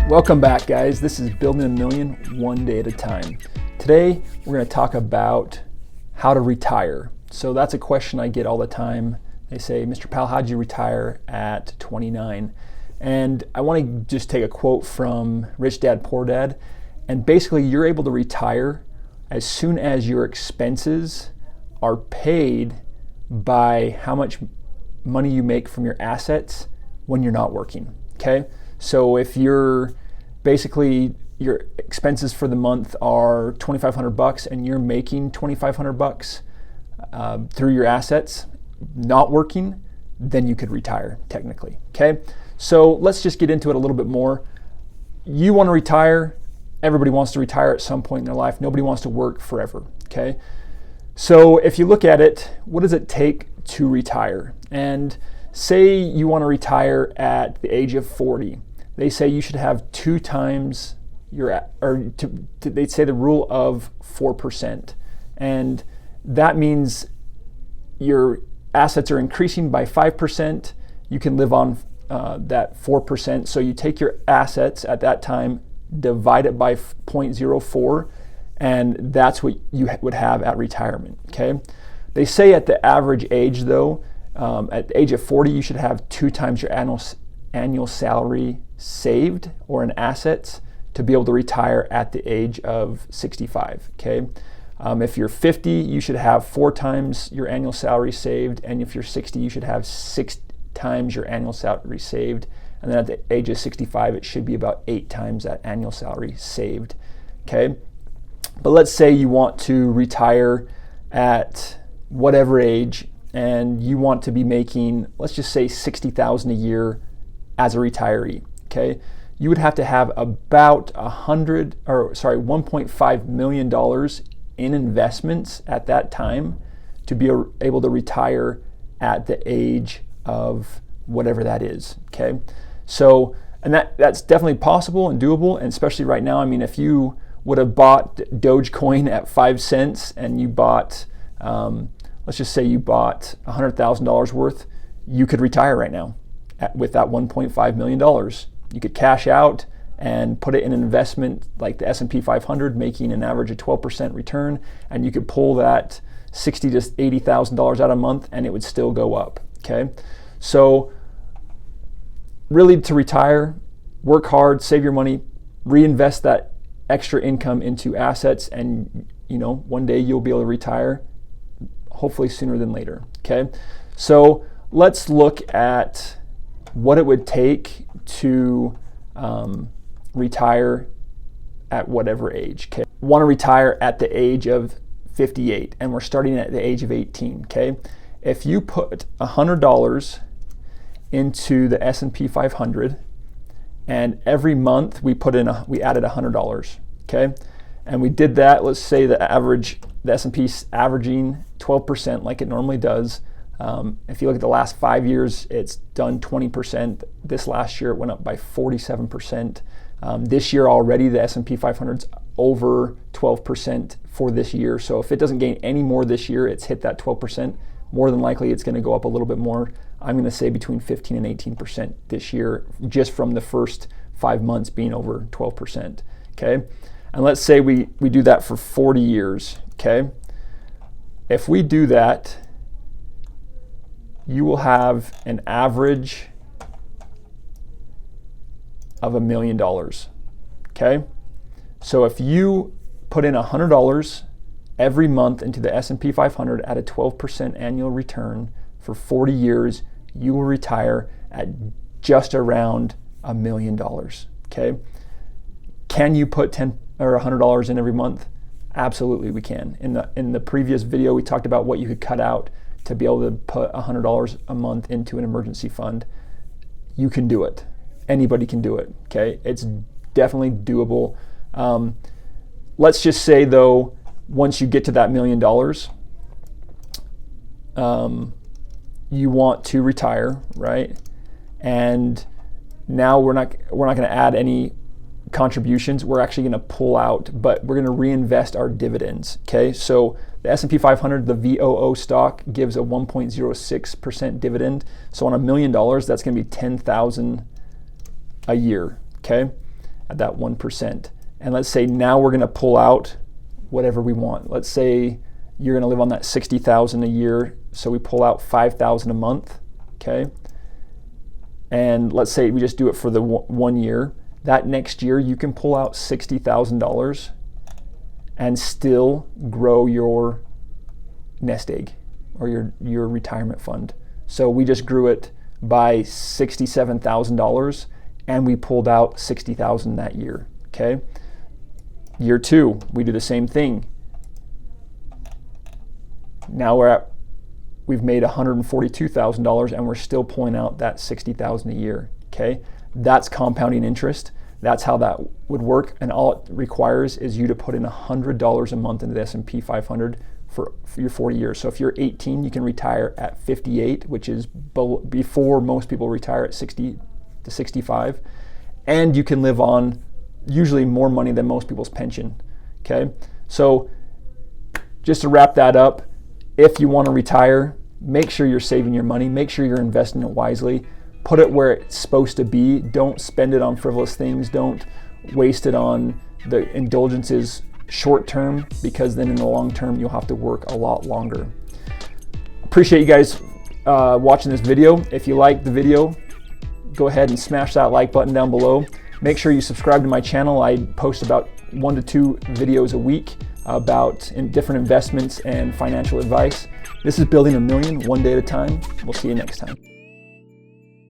Welcome back, guys. This is Building a Million One Day at a Time. Today, we're going to talk about how to retire. So that's a question I get all the time. They say, Mr. Powell, how'd you retire at 29? And I want to just take a quote from Rich Dad, Poor Dad. And basically, you're able to retire as soon as your expenses are paid by how much money you make from your assets when you're not working, okay? So if you're basically, your expenses for the month are $2,500 and you're making $2,500 through your assets, not working, then you could retire technically, okay? So let's just get into it a little bit more. You want to retire. Everybody wants to retire at some point in their life. Nobody wants to work forever, okay? So if you look at it, what does it take to retire? And say you want to retire at the age of 40. They say you should have 2 times they say the rule of 4%. And that means your assets are increasing by 5%. You can live on that 4%. So you take your assets at that time, divide it by 0.04, and that's what you would have at retirement, okay? They say at the average age though, at the age of 40, you should have 2 times your annual salary saved or in assets to be able to retire at the age of 65, okay? If you're 50, you should have 4 times your annual salary saved, and if you're 60, you should have 6 times your annual salary saved, and then at the age of 65, it should be about 8 times that annual salary saved, okay? But let's say you want to retire at whatever age, and you want to be making, let's just say $60,000 a year as a retiree, okay? You would have to have about $1.5 million in investments at that time to be able to retire at the age of whatever that is, okay? So, and that's definitely possible and doable, and especially right now. I mean, if you would have bought Dogecoin at 5 cents and you bought, let's just say you bought $100,000 worth, you could retire right now with that $1.5 million. You could cash out and put it in an investment like the S&P 500, making an average of 12% return, and you could pull that $60,000 to $80,000 out a month and it would still go up, okay? So really, to retire, work hard, save your money, reinvest that extra income into assets, and one day you'll be able to retire, hopefully sooner than later, okay? So let's look at what it would take to retire at whatever age, okay? Want to retire at the age of 58, and we're starting at the age of 18, okay? If you put $100 into the S&P 500, and every month we added $100, okay? And we did that, let's say the S&P's averaging 12% like it normally does. If you look at the last 5 years, it's done 20%. This last year, it went up by 47%. This year already, the S&P 500's over 12% for this year. So if it doesn't gain any more this year, it's hit that 12%. More than likely, it's going to go up a little bit more. I'm going to say between 15 and 18% this year, just from the first 5 months being over 12%, okay? And let's say we do that for 40 years, okay? If we do that, you will have an average of $1 million, okay? So if you put in $100 every month into the S&P 500 at a 12% annual return for 40 years, you will retire at just around $1 million, okay? Can you put $10 or $100 in every month? Absolutely, we can. In the previous video, we talked about what you could cut out to be able to put $100 a month into an emergency fund. You can do it. Anybody can do it, okay? It's definitely doable. Let's just say though, once you get to that $1 million, you want to retire, right? And now we're not going to add any contributions. We're actually going to pull out, but we're going to reinvest our dividends, okay? So the S&P 500, the VOO stock, gives a 1.06% dividend. So on $1 million, that's going to be $10,000 a year, okay? at that 1%. And let's say now we're going to pull out whatever we want. Let's say you're going to live on that $60,000 a year, so we pull out $5,000 a month, okay? And let's say we just do it for the 1 year. That next year you can pull out $60,000 and still grow your nest egg or your retirement fund. So we just grew it by $67,000 and we pulled out $60,000 that year, okay? Year 2, we do the same thing. Now we've made $142,000 and we're still pulling out that $60,000 a year, okay? That's compounding interest. That's how that would work, and all it requires is you to put in $100 a month into the S&P 500 for your 40 years. So if you're 18, you can retire at 58, which is before most people retire at 60 to 65, and you can live on usually more money than most people's pension, okay? So just to wrap that up, if you want to retire, make sure you're saving your money, make sure you're investing it wisely, put it where it's supposed to be. Don't spend it on frivolous things. Don't waste it on the indulgences short term, because then in the long term you'll have to work a lot longer. Appreciate you guys watching this video. If you liked the video, go ahead and smash that like button down below. Make sure you subscribe to my channel. I post about 1 to 2 videos a week about different investments and financial advice. This is Building a Million, one day at a time. We'll see you next time.